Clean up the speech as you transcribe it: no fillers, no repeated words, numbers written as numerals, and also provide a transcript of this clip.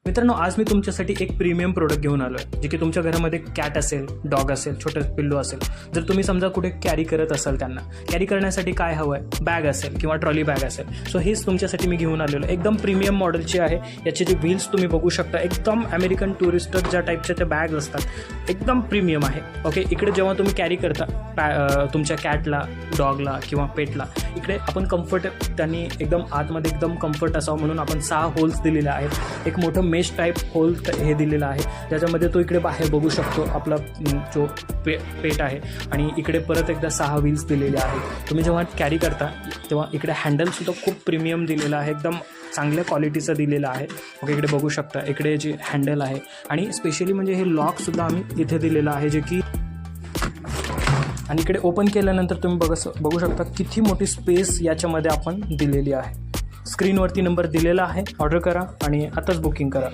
मित्रांनो, आज मी तुमच्यासाठी एक प्रीमियम प्रोडक्ट घेऊन आलो आहे, जे की तुमच्या घरामध्ये कॅट असेल, डॉग असेल, छोटं पिल्लू असेल. जर तुम्ही समजा कुठे कॅरी करत असाल, त्यांना कॅरी करण्यासाठी काय हवं आहे, बॅग असेल किंवा ट्रॉली बॅग असेल. सो हेच तुमच्यासाठी मी घेऊन आलेलो आहे. एकदम प्रीमियम मॉडेलची आहे. याचे जे व्हील्स तुम्ही बघू शकता, एकदम अमेरिकन टुरिस्टर ज्या टाईपच्या त्या बॅग असतात, एकदम प्रीमियम आहे. ओके, इकडे जेव्हा तुम्ही कॅरी करता तुमच्या कॅटला, डॉगला किंवा पेटला, इकडे आपण कम्फर्ट त्यांनी एकदम आतमध्ये एकदम कम्फर्ट असावं म्हणून आपण 6 होल्स दिलेले आहेत. एक मोठं मेश टाईप होल हे दिलेलं आहे, ज्याच्यामध्ये तो इकडे बाहेर बघू शकतो आपला जो पेट आहे. आणि इकडे परत एकदा 6 व्हील्स दिलेले आहेत. तुम्ही जेव्हा कॅरी करता तेव्हा इकडे हँडलसुद्धा खूप प्रीमियम दिलेलं आहे, एकदम चांगल्या क्वालिटीचं दिलेलं आहे. ओके, इकडे बघू शकता, इकडे जे हँडल आहे आणि स्पेशली म्हणजे हे लॉकसुद्धा आम्ही इथे दिलेलं आहे, जे की आणि इकडे ओपन केल्यानंतर तुम्ही बघू शकता किती मोठी स्पेस याच्यामध्ये आपण दिलेली आहे. स्क्रीनवरती नंबर दिलेला आहे, ऑर्डर करा आणि आताच बुकिंग करा.